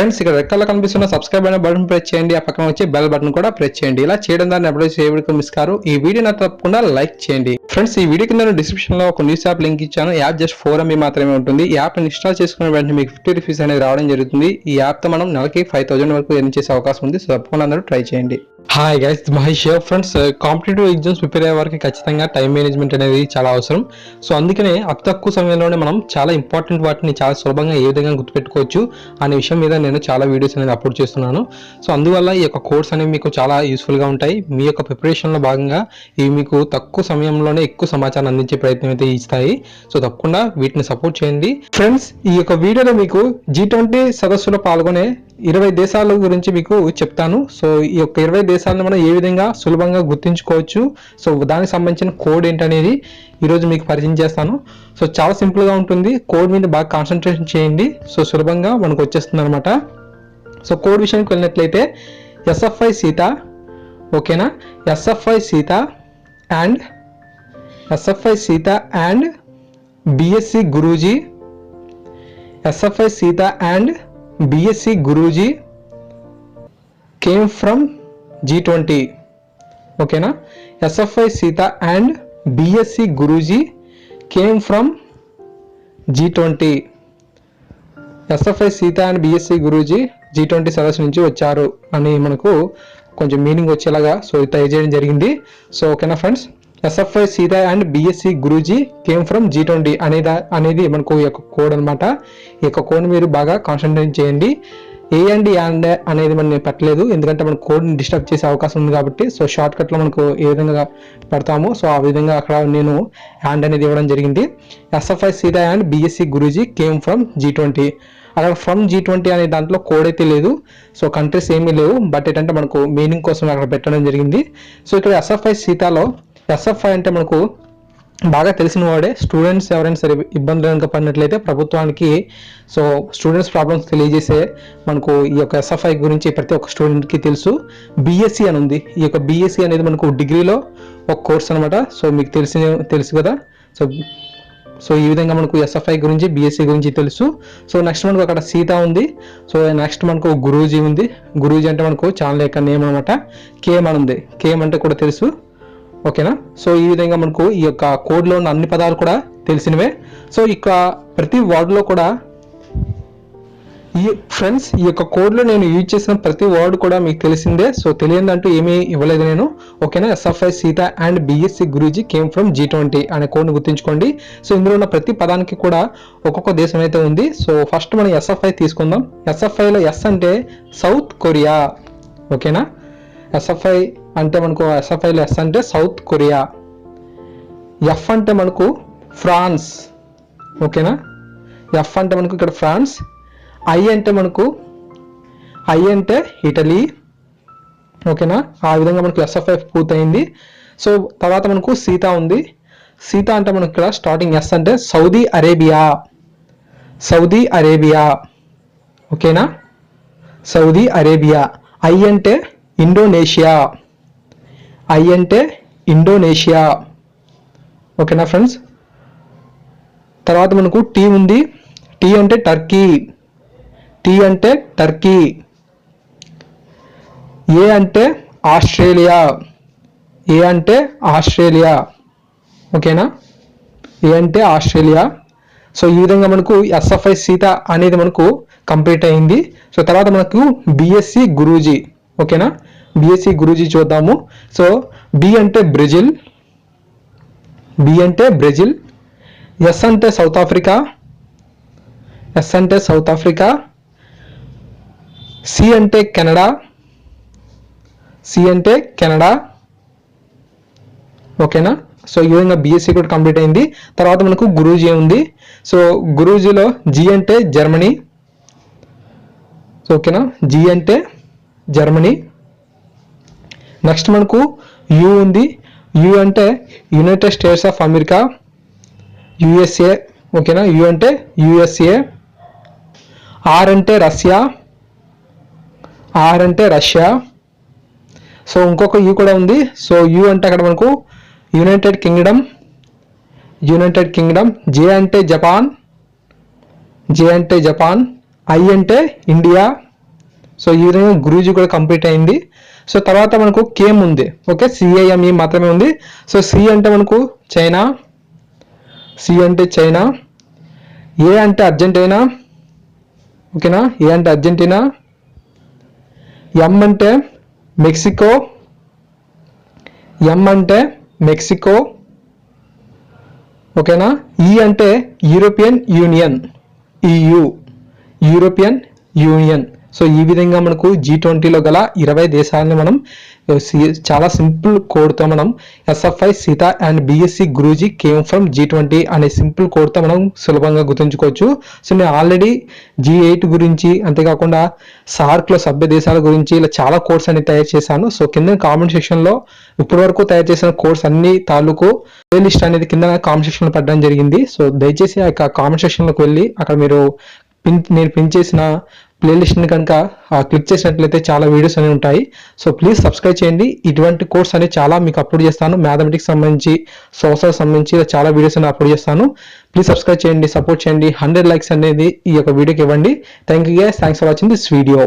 Friends ఇక్కడ red colour కనిపిస్తున్న subscribe అనే బటన్ ప్రెస్ చేయండి, ఆ పక్కన వచ్చి బెల్ బటన్ కూడా ప్రెస్ చేయండి. ఇలా చేయడం ద్వారా అప్డేట్స్ ఏ వీడియో మిస్ కారు. ఈ వీడియో నాకు తప్పకుండా లైక్ చేయండి. ఫ్రెండ్స్ ఈ వీడియో కింద డిస్క్రిప్షన్ లో ఒక న్యూస్ యాప్ లింక్ ఇచ్చాను. యాప్ జస్ట్ 4 MB మాత్రమే ఉంటుంది. ఈ యాప్ ఇన్స్టాల్ చేసుకున్న వెంటనే మీకు 50 రూపీస్ అనేది రావడం జరుగుతుంది. ఈ యాప్ తో మనం నెలకి 5000 వరకు ఎర్న్ చేసే అవకాశం ఉంది. సో తప్పకుండా అందరూ ట్రై చేయండి. Hi guys, Mahesh friends. Competitive exams prepare అయ్యే వారికి ఖచ్చితంగా టైం మేనేజ్మెంట్ అనేది చాలా అవసరం. సో అందుకనే అతి తక్కువ సమయంలోనే మనం చాలా ఇంపార్టెంట్ వాటిని చాలా సులభంగా ఏ విధంగా గుర్తుపెట్టుకోవచ్చు అనే విషయం మీద నేను చాలా వీడియోస్ అనేది అప్లోడ్ చేస్తున్నాను. సో అందువల్ల ఈ యొక్క కోర్స్ అనేవి మీకు చాలా యూస్ఫుల్గా ఉంటాయి. మీ యొక్క ప్రిపరేషన్లో భాగంగా ఇవి మీకు తక్కువ సమయంలోనే ఎక్కువ సమాచారం అందించే ప్రయత్నం అయితే ఇస్తాయి. సో తప్పకుండా వీటిని సపోర్ట్ చేయండి. ఫ్రెండ్స్ ఈ యొక్క వీడియోలో మీకు G20 సదస్సులో పాల్గొనే 20 దేశాల గురించి మీకు చెప్తాను. సో ఈ యొక్క 20 దేశాలను మనం ఏ విధంగా సులభంగా గుర్తించుకోవచ్చు, సో దానికి సంబంధించిన కోడ్ ఏంటనేది ఈరోజు మీకు పరిచయం చేస్తాను. సో చాలా సింపుల్గా ఉంటుంది. కోడ్ మీద బాగా కాన్సన్ట్రేషన్ చేయండి. సో సులభంగా మనకు వచ్చేస్తుంది అనమాట. సో కోడ్ విషయానికి వెళ్ళినట్లయితే SFI సీత, ఓకేనా, SFI Sita and BSc Guruji, SFI Sita and BSc Guruji came from G20. ఓకేనా, SFI Sita and BSc Guruji came from G20. SFI Sita and BSc Guruji G20 సదస్సు నుంచి వచ్చారు అని మనకు కొంచెం మీనింగ్ వచ్చేలాగా సో తయారు చేయడం జరిగింది. సో ఓకేనా friends, SFI Sita and BSc Guruji came from G20 అనేది మనకు ఈ యొక్క కోడ్ అనమాట. ఈ యొక్క కోడ్ మీరు బాగా కాన్సన్ట్రేట్ చేయండి. ఏ అండ్ అనేది మనం నేను పెట్టలేదు, ఎందుకంటే మన కోడ్ని డిస్టర్బ్ చేసే అవకాశం ఉంది కాబట్టి. సో షార్ట్ కట్లో మనకు ఏ విధంగా పెడతామో సో ఆ విధంగా అక్కడ నేను యాండ్ అనేది ఇవ్వడం జరిగింది. SFI Sita and BSc Guruji came from G20. అక్కడ ఫ్రమ్ G20 అనే దాంట్లో కోడ్ అయితే లేదు. సో కంట్రీస్ ఏమీ లేవు, బట్ ఏంటంటే మనకు మీనింగ్ కోసం అక్కడ పెట్టడం జరిగింది. సో ఇక్కడ SFI సీతాలో SFI అంటే మనకు బాగా తెలిసిన వాడే. స్టూడెంట్స్ ఎవరైనా సరే ఇబ్బందులు కనుక పడినట్లయితే ప్రభుత్వానికి సో స్టూడెంట్స్ ప్రాబ్లమ్స్ తెలియజేసే మనకు ఈ యొక్క SFI గురించి ప్రతి ఒక్క స్టూడెంట్కి తెలుసు. BSc అని ఉంది. ఈ యొక్క BSc అనేది మనకు డిగ్రీలో ఒక కోర్స్ అనమాట. సో మీకు తెలుసు కదా. సో ఈ విధంగా మనకు SFI గురించి BSc గురించి తెలుసు. సో నెక్స్ట్ మనకు అక్కడ సీత ఉంది. సో నెక్స్ట్ మనకు గురూజీ ఉంది. గురూజీ అంటే మనకు ఛానల్ యొక్క నేమ్ అనమాట. కేమ్ అని ఉంది. కేమ్ అంటే కూడా తెలుసు, ఓకేనా. సో ఈ విధంగా మనకు ఈ యొక్క కోడ్లో ఉన్న అన్ని పదాలు కూడా తెలిసినవే. సో ఇక ప్రతి వర్డ్లో కూడా ఈ ఫ్రెండ్స్ ఈ యొక్క కోడ్లో నేను యూజ్ చేసిన ప్రతి వర్డ్ కూడా మీకు తెలిసిందే. సో తెలియదంటూ ఏమీ ఇవ్వలేదు నేను, ఓకేనా. SFI Sita and BSc Guruji came from G20 అనే కోడ్ని గుర్తుంచుకోండి. సో ఇందులో ఉన్న ప్రతి పదానికి కూడా ఒక్కొక్క దేశం అయితే ఉంది. సో ఫస్ట్ మనం SFI తీసుకుందాం. SFIలో S అంటే సౌత్ కొరియా, ఓకేనా. SFI అంటే మనకు SFIలో S అంటే సౌత్ కొరియా. F అంటే మనకు ఫ్రాన్స్, ఓకేనా. F అంటే మనకు ఇక్కడ ఫ్రాన్స్. I అంటే మనకు ఇటలీ, ఓకేనా. ఆ విధంగా మనకు SFI పూర్తయింది. సో తర్వాత మనకు సీత ఉంది. సీత అంటే మనకు ఇక్కడ స్టార్టింగ్ S అంటే సౌదీ అరేబియా, ఓకేనా, సౌదీ అరేబియా. I అంటే ఇండోనేషియా, ఓకేనా ఫ్రెండ్స్. తర్వాత మనకు T ఉంది. T అంటే టర్కీ. A అంటే ఆస్ట్రేలియా, ఓకేనా. A అంటే ఆస్ట్రేలియా. సో ఈ విధంగా మనకు SFI సీత అనేది మనకు కంప్లీట్ అయింది. సో తర్వాత మనకు BSc Guruji, ఓకేనా. BSc Guruji చూద్దాము. సో B అంటే బ్రెజిల్. S అంటే సౌత్ ఆఫ్రికా. C అంటే కెనడా. ఓకేనా. సో ఈ విధంగా BSc కూడా కంప్లీట్ అయింది. తర్వాత మనకు గురూజీ ఉంది. సో గురూజీలో G అంటే జర్మనీ, ఓకేనా. G అంటే జర్మనీ. నెక్స్ట్ మనకు U ఉంది. U అంటే United states of America, USA, ఓకేనా. U అంటే USA. R అంటే రష్యా. సో ఇంకొక U కూడా ఉంది. సో U అంటే అక్కడ మనకు యునైటెడ్ కింగ్డమ్. J అంటే జపాన్. I అంటే ఇండియా. సో ఈ విధంగా గురూజీ కూడా కంప్లీట్ అయింది. సో తర్వాత మనకు కేమ్ ఉంది. ఓకే, CIME మాత్రమే ఉంది. సో సి అంటే మనకు చైనా, సి అంటే చైనా, ఏ అంటే అర్జెంటీనా. ఓకేనా, ఏ అంటే అర్జెంటీనా, ఎం అంటే మెక్సికో, ఎం అంటే మెక్సికో. ఓకేనా, ఈ అంటే European union, EU, European union. So ఈ విధంగా మనకు G20లో గల 20 దేశాలని మనం చాలా సింపుల్ కోడ్తో మనం SFI Sita and BSc Guruji came from G20 అనే సింపుల్ కోడ్తో మనం సులభంగా గుర్తుంచుకోవచ్చు. సో నేను ఆల్రెడీ G8 గురించి, అంతేకాకుండా సార్క్లో సభ్య దేశాల గురించి ఇలా చాలా కోడ్స్ అన్ని తయారు చేశాను. సో కింద కామెంట్ సెక్షన్లో ఇప్పటి వరకు తయారు చేసిన కోడ్స్ అన్ని తాలూకు ప్లేలిస్ట్ అనేది కింద కామెంట్ సెక్షన్లో పెట్టడం జరిగింది. సో దయచేసి ఆ యొక్క కామెంట్ సెక్షన్లోకి వెళ్ళి అక్కడ మీరు నేను పిన్ చేసిన ప్లేలిస్ట్ని కనుక క్లిక్ చేసినట్లయితే చాలా వీడియోస్ అనేవి ఉంటాయి. సో ప్లీజ్ సబ్స్క్రైబ్ చేయండి. ఇటువంటి కోర్స్ అనేది చాలా మీకు అప్లోడ్ చేస్తాను. మ్యాథమెటిక్స్ సంబంధించి, సోషల్ సంబంధించి చాలా వీడియోస్ అనేవి అప్లోడ్ చేస్తాను. ప్లీజ్ సబ్స్క్రైబ్ చేయండి, సపోర్ట్ చేయండి. 100 లైక్స్ అనేది ఈ యొక్క వీడియోకి ఇవ్వండి. Thank you guys, thanks for watching this video.